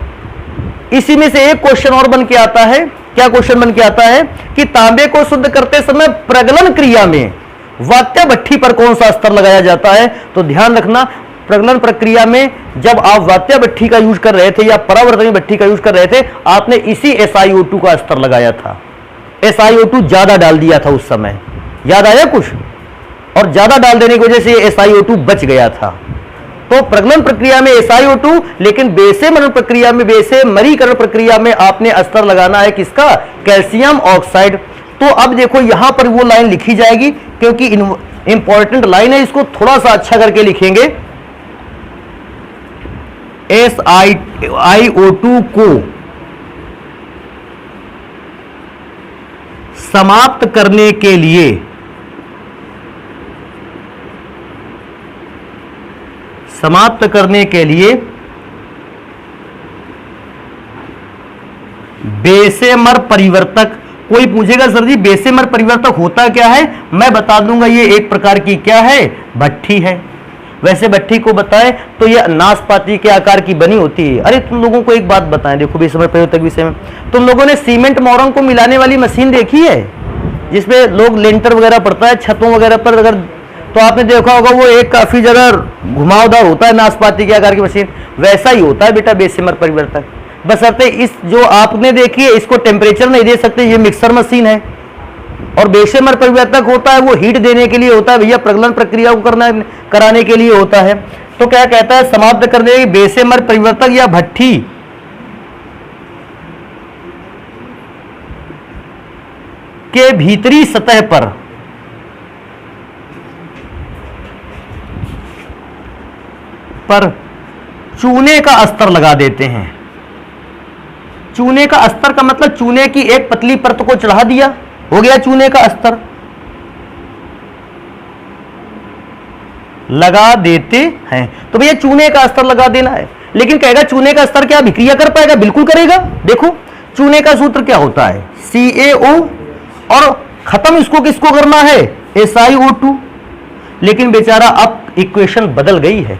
इसी में से एक क्वेश्चन और बन के आता है। क्या क्वेश्चन बन के आता है कि तांबे को शुद्ध करते समय प्रगलन क्रिया में वात्या भट्ठी पर कौन सा अस्तर लगाया जाता है? तो ध्यान रखना, प्रगलन प्रक्रिया में जब आप वात्या भट्ठी का यूज कर रहे थे या परावर्तनी भट्ठी का यूज कर रहे थे, आपने इसी SiO2 का अस्तर लगाया था। SiO2 ज्यादा डाल दिया था उस समय, याद आया कुछ? और ज्यादा डाल देने की वजह से ये SiO2 बच गया था। तो प्रगलन प्रक्रिया में SiO2, लेकिन बेसेमरण प्रक्रिया में, बेसेमरीकरण प्रक्रिया में आपने अस्तर लगाना है किसका? Calcium oxide. तो अब देखो यहां पर वो लाइन लिखी जाएगी क्योंकि इंपॉर्टेंट लाइन है, इसको थोड़ा सा अच्छा करके लिखेंगे। SiO2 को समाप्त करने के लिए बेसेमर परिवर्तक। कोई पूछेगा सर जी बेसेमर परिवर्तक होता क्या है? मैं बता दूंगा, ये एक प्रकार की क्या है? भट्ठी है। वैसे भट्ठी को बताएं तो ये नाशपाती के आकार की बनी होती है। अरे तुम लोगों को एक बात बताएं, देखो बेसेमर परिवर्तक विषय में, तुम लोगों ने सीमेंट मोरंग को मिलाने वाली मशीन देखी है जिसपे लोग लेंटर वगैरह पड़ता है छतों वगैरह पर? अगर तो आपने देखा होगा वो एक काफी जगह घुमावदार होता है नाशपाती के आकार की मशीन। वैसा ही होता है बेटा बेसेमर परिवर्तक, बशर्ते इस जो आपने देखी है इसको टेम्परेचर नहीं दे सकते, ये मिक्सर मशीन है। और बेसेमर परिवर्तक होता है वो हीट देने के लिए होता है भैया, प्रगलन प्रक्रिया को कराने के लिए होता है। तो क्या कहता है? समाप्त करने की बेसेमर परिवर्तक या भट्ठी के भीतरी सतह पर चूने का अस्तर लगा देते हैं। चूने का अस्तर का मतलब चूने की एक पतली परत को चढ़ा दिया, हो गया चूने का अस्तर। लगा देते हैं। तो भैया चूने का अस्तर लगा देना है, लेकिन कहेगा चूने का अस्तर क्या अभिक्रिया कर पाएगा? बिल्कुल करेगा। देखो चूने का सूत्र क्या होता है? CaO, और खत्म इसको किसको करना है? SiO2। लेकिन बेचारा अब इक्वेशन बदल गई है,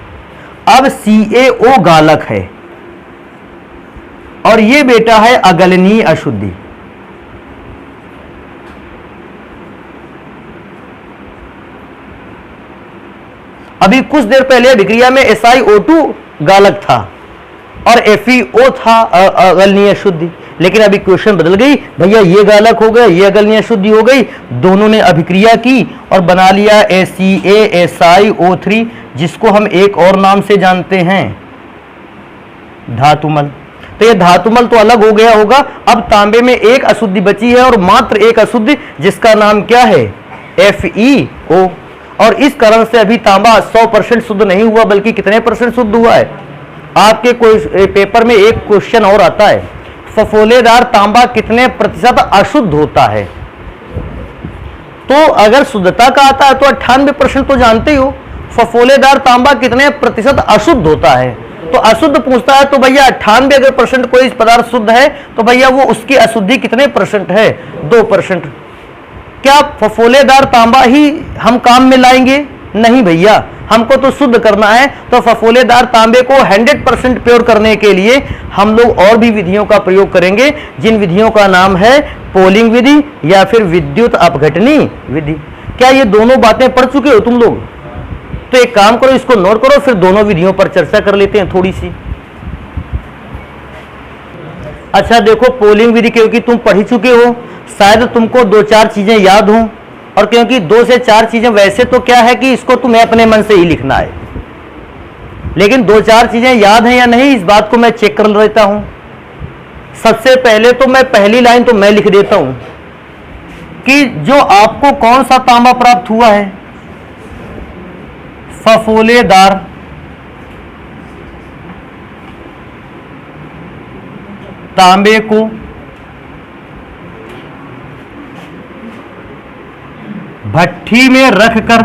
अब CaO गालक है और ये बेटा है अगलनीय अशुद्धि। अभी कुछ देर पहले अभिक्रिया में SiO2 गालक था और FeO था अगलनीय अशुद्धि, लेकिन अभी क्वेश्चन बदल गई, भैया ये गालक हो गया, ये अगलनीय अशुद्धि हो गई, दोनों ने अभिक्रिया की और बना लिया ACaSiO3, जिसको हम एक और नाम से जानते हैं धातुमल। तो ये धातुमल तो अलग हो गया होगा। अब तांबे में एक अशुद्धि बची है और मात्र एक अशुद्धि, जिसका नाम क्या है? FeO। और इस कारण से अभी तांबा 100% शुद्ध नहीं हुआ, बल्कि कितने % शुद्ध हुआ है? आपके कोई पेपर में एक क्वेश्चन और आता है, फफोलेदार तांबा कितने % अशुद्ध होता है? तो अगर शुद्धता का आता है तो 98% तो जानते ही हो, फफोलेदार तांबा कितने % अशुद्ध होता है? तो अशुद्ध पूछता है तो भैया 98 अगर % कोई पदार्थ शुद्ध है तो भैया वो उसकी अशुद्धि कितने % है? 2%। क्या फफोलेदार तांबा ही हम काम में लाएंगे? नहीं भैया, हमको तो शुद्ध करना है। तो फफोलेदार तांबे को 100% प्योर करने के लिए हम लोग और भी विधियों का प्रयोग करेंगे, जिन विधियों का नाम है पोलिंग विधि या फिर विद्युत अपघटनी विधि। क्या ये दोनों बातें पढ़ चुके हो तुम लोग? तो एक काम करो, इसको नोट करो, फिर दोनों विधियों पर चर्चा कर लेते हैं थोड़ी सी। अच्छा देखो, पोलिंग विधि क्योंकि तुम पढ़ ही चुके हो, शायद तुमको 2-4 चीजें याद हों, और क्योंकि 2 से 4 चीजें वैसे तो क्या है कि इसको तुम्हें अपने मन से ही लिखना है, लेकिन 2-4 चीजें याद हैं या नहीं इस बात को मैं चेक कर लेता हूं। सबसे पहले तो मैं पहली लाइन तो मैं लिख देता हूं कि जो आपको कौन सा तांबा प्राप्त हुआ है? फफोलेदार तांबे को भट्ठी में रखकर,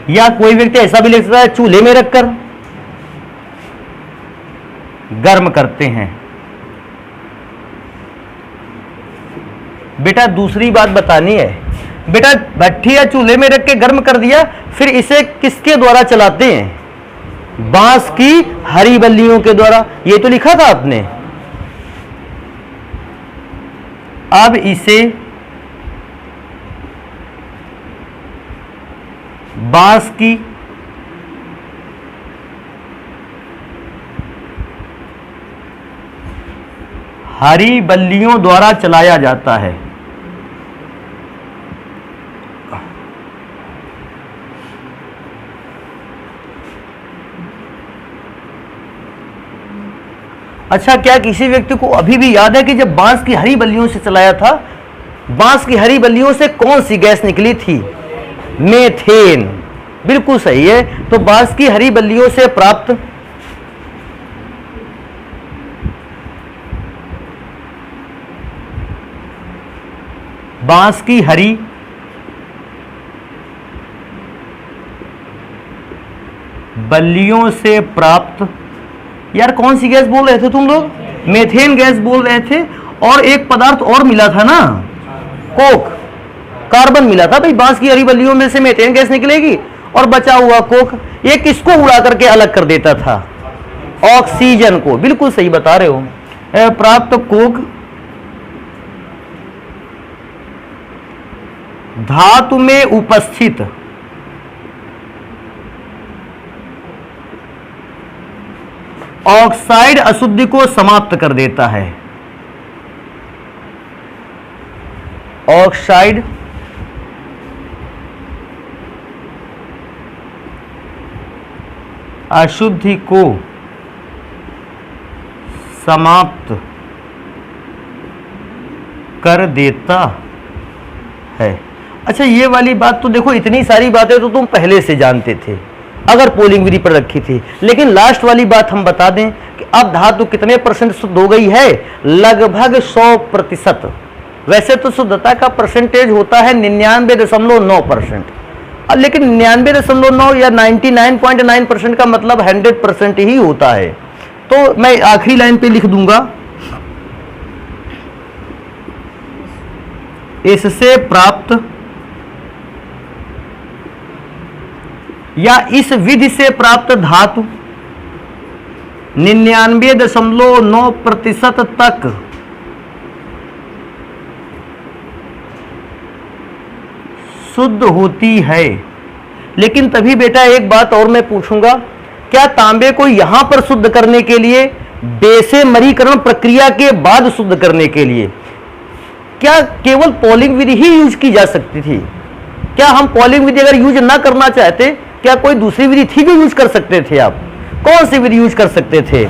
या कोई व्यक्ति ऐसा भी लिख सकता है चूल्हे में रखकर गर्म करते हैं। बेटा दूसरी बात बतानी है, बेटा भट्ठी या चूल्हे में रख के गर्म कर दिया, फिर इसे किसके द्वारा चलाते हैं? बांस की हरी बल्लियों के द्वारा। ये तो लिखा था आपने। अब इसे बांस की हरी बल्लियों द्वारा चलाया जाता है। अच्छा, क्या किसी व्यक्ति को अभी भी याद है कि जब बांस की हरी बल्लियों से चलाया था, बांस की हरी बल्लियों से कौन सी गैस निकली थी? मेथेन। बिल्कुल सही है। तो बांस की हरी बल्लियों से प्राप्त बांस की हरी बल्लियों से प्राप्त, यार कौन सी गैस बोल रहे थे तुम लोग? मेथेन गैस बोल रहे थे। और एक पदार्थ और मिला था ना, कोक, कार्बन मिला था। भाई बांस की हरी बल्लियों में से मेथेन गैस निकलेगी और बचा हुआ कोक, ये किसको उड़ा करके अलग कर देता था? ऑक्सीजन को। बिल्कुल सही बता रहे हो। प्राप्त कोक धातु में उपस्थित ऑक्साइड अशुद्धि को समाप्त कर देता है। ऑक्साइड अशुद्धि को समाप्त कर देता है। अच्छा, ये वाली बात तो देखो, इतनी सारी बातें तो तुम पहले से जानते थे अगर पोलिंग विधि पर रखी थी, लेकिन लास्ट वाली बात हम बता दें कि अब धातु कितने % शुद्ध हो गई है? लगभग 100%। वैसे तो शुद्धता का परसेंटेज होता है 99.9%, लेकिन 99.9 या 99.9% का मतलब 100% ही होता है। तो मैं आखिरी लाइन पे लिख दूंगा, इससे प्राप्त या इस विधि से प्राप्त धातु 99.9% तक शुद्ध होती है। लेकिन तभी बेटा एक बात और मैं पूछूंगा, क्या तांबे को यहां पर शुद्ध करने के लिए बेसेमरीकरण प्रक्रिया के बाद शुद्ध करने के लिए क्या केवल पॉलिंग विधि ही यूज की जा सकती थी? क्या हम पॉलिंग विधि अगर यूज ना करना चाहते, क्या कोई दूसरी विधि थी जो यूज कर सकते थे? आप कौन सी विधि यूज कर सकते थे?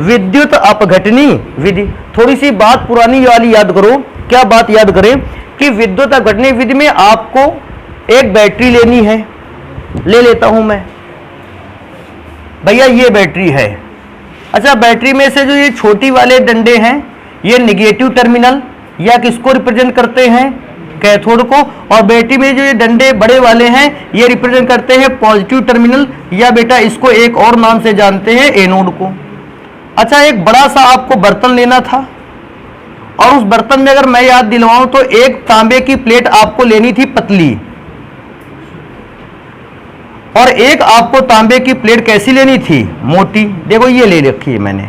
विद्युत अपघटनी विधि। थोड़ी सी बात पुरानी वाली याद करो। क्या बात याद करें कि विद्युत अपघटनी विधि में आपको एक बैटरी लेनी है। ले लेता हूं मैं, भैया ये बैटरी है। अच्छा, बैटरी में से जो ये छोटी वाले डंडे हैं ये निगेटिव टर्मिनल या किसको रिप्रेजेंट करते हैं? कैथोड को। और बैटरी में जो ये डंडे बड़े वाले हैं ये रिप्रेजेंट करते हैं पॉजिटिव टर्मिनल, या बेटा इसको एक और नाम से जानते हैं एनोड को। अच्छा, एक बड़ा सा आपको बर्तन लेना था और उस बर्तन में अगर मैं याद दिलवाऊं तो एक तांबे की प्लेट आपको लेनी थी पतली, और एक आपको तांबे की प्लेट कैसी लेनी थी? मोटी। देखो ये ले रखी है मैंने।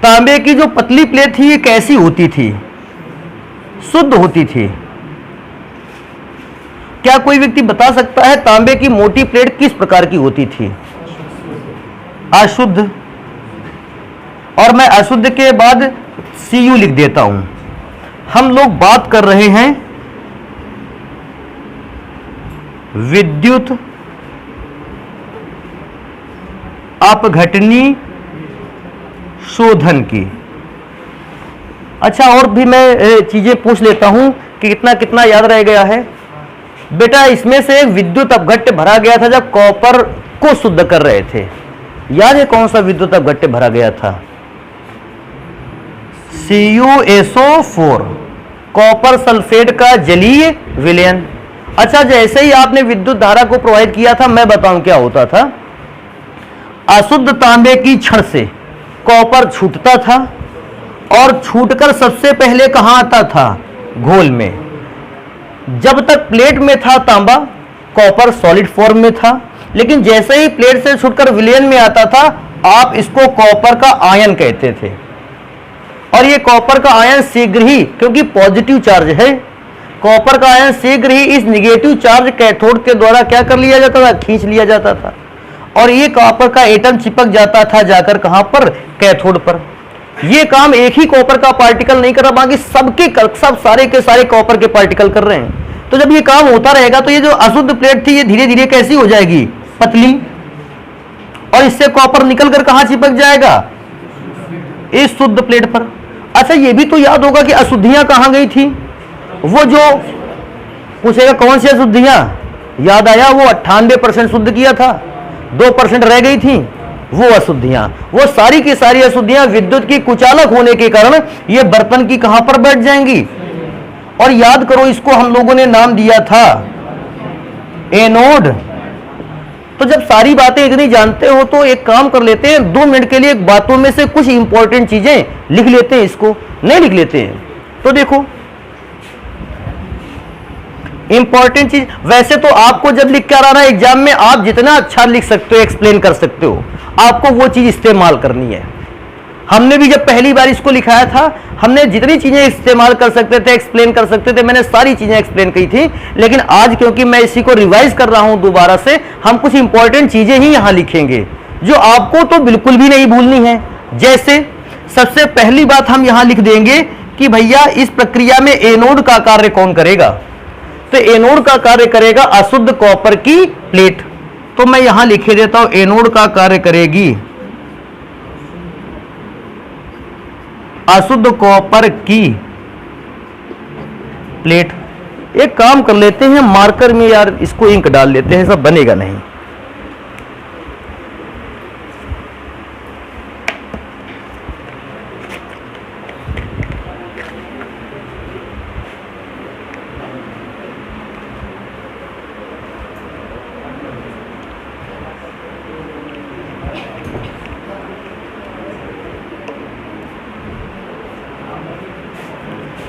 तांबे की जो पतली प्लेट थी ये कैसी होती थी? शुद्ध होती थी। क्या कोई व्यक्ति बता सकता है तांबे की मोटी प्लेट किस प्रकार की होती थी? अशुद्ध। और मैं अशुद्ध के बाद Cu लिख देता हूं। हम लोग बात कर रहे हैं विद्युत अपघटनी शोधन की। अच्छा, और भी मैं चीजें पूछ लेता हूं कि कितना कितना याद रह गया है। बेटा इसमें से विद्युत अपघट्य भरा गया था जब कॉपर को शुद्ध कर रहे थे। याद है कौन सा विद्युत अपघट्य भरा गया था? CuSO4, कॉपर सल्फेट का जलीय विलयन। अच्छा, जैसे ही आपने विद्युत धारा को प्रोवाइड किया था, मैं बताऊं क्या होता था। अशुद्ध तांबे की छड़ से कॉपर छूटता था और छूटकर सबसे पहले कहां आता था? घोल में। जब तक प्लेट में था तांबा, कॉपर सॉलिड फॉर्म में था, लेकिन जैसे ही प्लेट से छूटकर विलयन में आता था, आप इसको कॉपर का आयन कहते थे। और ये कॉपर का आयन शीघ्र ही, क्योंकि पॉजिटिव चार्ज है, कॉपर का आयन शीघ्र ही इस निगेटिव चार्ज कैथोड के द्वारा क्या कर लिया जाता था? खींच लिया जाता था। और ये कॉपर का एटम चिपक जाता था जाकर कहां पर? कैथोड पर। ये काम एक ही कॉपर का पार्टिकल नहीं कर रहा, बाकी सब सारे के सारे कॉपर के पार्टिकल कर रहे हैं। तो जब ये काम होता रहेगा तो ये जो अशुद्ध प्लेट थी ये धीरे धीरे कैसी हो जाएगी? पतली। और इससे कॉपर निकलकर कहां चिपक जाएगा? इस शुद्ध प्लेट पर। अच्छा, ये भी तो याद होगा कि अशुद्धियां कहां गई थी? वो जो पूछेगा कौन सी अशुद्धियां, याद आया? वो 98% शुद्ध किया था, 2% रह गई थी, वो अशुद्धियां। वो सारी की सारी अशुद्धियां विद्युत की कुचालक होने के कारण ये बर्तन की कहां पर बैठ जाएंगी? और याद करो, इसको हम लोगों ने नाम दिया था एनोड। तो जब सारी बातें इतनी जानते हो तो एक काम कर लेते हैं, 2 मिनट के लिए बातों में से कुछ इंपॉर्टेंट चीजें लिख लेते हैं। इसको नहीं लिख लेते हैं तो देखो इंपॉर्टेंट चीज। वैसे तो आपको जब लिख कर आना एग्जाम में, आप जितना अच्छा लिख सकते हो, एक्सप्लेन कर सकते हो, आपको वो चीज इस्तेमाल करनी है। हमने भी जब पहली बार इसको लिखाया था, हमने जितनी चीजें इस्तेमाल कर सकते थे, एक्सप्लेन कर सकते थे, मैंने सारी चीजें एक्सप्लेन की थी। लेकिन आज क्योंकि मैं इसी को रिवाइज कर रहा हूं दोबारा से, हम कुछ इंपॉर्टेंट चीजें ही यहां लिखेंगे जो आपको तो बिल्कुल भी नहीं भूलनी है। जैसे सबसे पहली बात हम यहां लिख देंगे कि भैया इस प्रक्रिया में एनोड का कार्य कौन करेगा? तो एनोड का कार्य करेगा अशुद्ध कॉपर की प्लेट। तो मैं यहां लिखे देता हूं एनोड का कार्य करेगी अशुद्ध कॉपर की प्लेट। एक काम कर लेते हैं, मार्कर में यार इसको इंक डाल लेते हैं, सब बनेगा नहीं।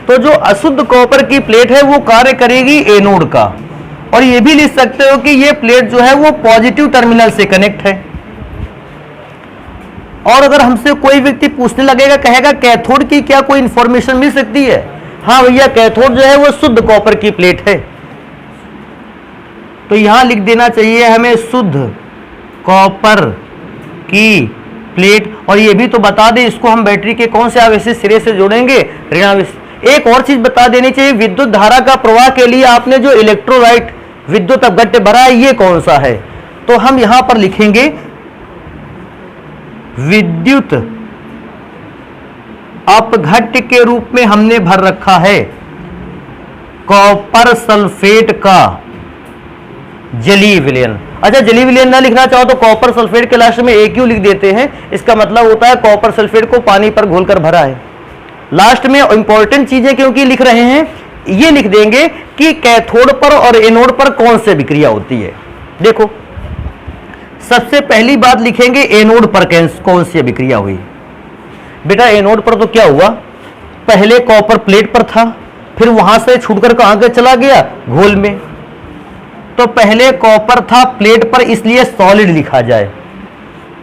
तो जो अशुद्ध कॉपर की प्लेट है वो कार्य करेगी एनोड का, और ये भी लिख सकते हो कि ये प्लेट जो है वो पॉजिटिव टर्मिनल से कनेक्ट है। और अगर हमसे कोई व्यक्ति पूछने लगेगा, कहेगा कैथोड की क्या कोई इंफॉर्मेशन मिल सकती है? हाँ भैया, कैथोड जो है वो शुद्ध कॉपर की प्लेट है। तो यहां लिख देना चाहिए हमें शुद्ध कॉपर की प्लेट। और ये भी तो बता दें, इसको हम बैटरी के कौन से आवेश सिरे से जोड़ेंगे? ऋणावेश। एक और चीज बता देनी चाहिए, विद्युत धारा का प्रवाह के लिए आपने जो इलेक्ट्रोलाइट विद्युत अपघट्य भरा है ये कौन सा है? तो हम यहां पर लिखेंगे विद्युत अपघट्य के रूप में हमने भर रखा है कॉपर सल्फेट का जलीय विलयन। अच्छा, जलीय विलयन ना लिखना चाहो तो कॉपर सल्फेट के लास्ट में AQ लिख देते हैं। इसका मतलब होता है कॉपर सल्फेट को पानी पर घोलकर भरा है। लास्ट में इंपॉर्टेंट चीजें क्योंकि लिख रहे हैं, ये लिख देंगे कि कैथोड पर और एनोड पर कौन से विक्रिया होती है। देखो, सबसे पहली बात लिखेंगे एनोड पर कौन सी विक्रिया हुई। बेटा एनोड पर तो क्या हुआ, पहले कॉपर प्लेट पर था, फिर वहां से छूटकर कहां के चला गया? घोल में। तो पहले कॉपर था प्लेट पर, इसलिए सॉलिड लिखा जाए,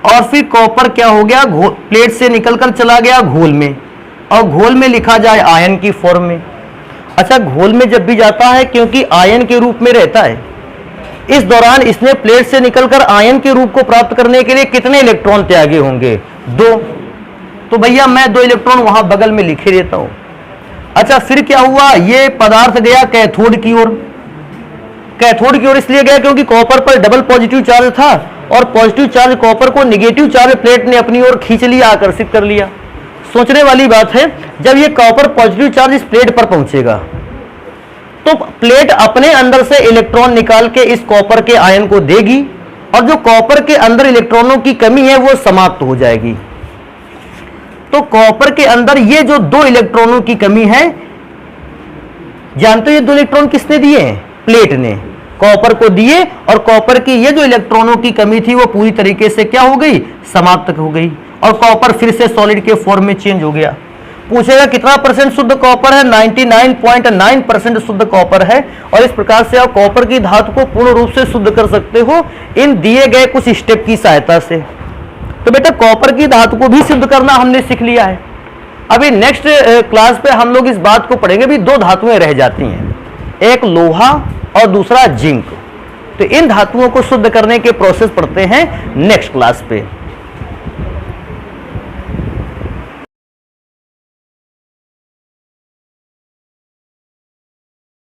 और फिर कॉपर क्या हो गया? प्लेट से निकलकर चला गया घोल में, और घोल में लिखा जाए आयन की फॉर्म में। अच्छा, घोल में जब भी जाता है क्योंकि आयन के रूप में रहता है, इस दौरान इसने प्लेट से निकलकर आयन के रूप को प्राप्त करने के लिए कितने इलेक्ट्रॉन त्यागे होंगे? 2। तो भैया मैं 2 इलेक्ट्रॉन वहां बगल में लिखे देता हूं। अच्छा, फिर क्या हुआ? ये पदार्थ गया कैथोड की ओर। कैथोड की ओर इसलिए गया क्योंकि कॉपर पर डबल पॉजिटिव चार्ज था, और पॉजिटिव चार्ज कॉपर को नेगेटिव चार्ज प्लेट ने अपनी ओर खींच लिया, आकर्षित कर लिया। सोचने वाली बात है, जब ये कॉपर पॉजिटिव चार्ज इस प्लेट पर पहुंचेगा तो प्लेट अपने अंदर से इलेक्ट्रॉन निकाल के इस कॉपर के आयन को देगी, और जो कॉपर के अंदर इलेक्ट्रॉनों की कमी है वो समाप्त हो जाएगी। तो कॉपर के अंदर ये जो 2 इलेक्ट्रॉनों की कमी है, जानते हो ये 2 इलेक्ट्रॉन किसने दिए हैं? प्लेट ने कॉपर को दिए, और कॉपर की ये जो इलेक्ट्रॉनों की कमी थी वो पूरी तरीके से क्या हो गई? समाप्त हो गई, और कॉपर फिर से सॉलिड के फॉर्म में चेंज हो गया। पूछेगा कितना % शुद्ध कॉपर है? 99.9% शुद्ध कॉपर है। और इस प्रकार से आप कॉपर की धातु को पूर्ण रूप से शुद्ध कर सकते हो इन दिए गए कुछ स्टेप की सहायता से। तो बेटा कॉपर की धातु को भी शुद्ध करना हमने सीख लिया है। अभी नेक्स्ट क्लास पे हम लोग इस बात को पढ़ेंगे, भी 2 धातुएं रह जाती हैं, एक लोहा और दूसरा जिंक। तो इन धातुओं को शुद्ध करने के प्रोसेस पढ़ते हैं नेक्स्ट क्लास पे।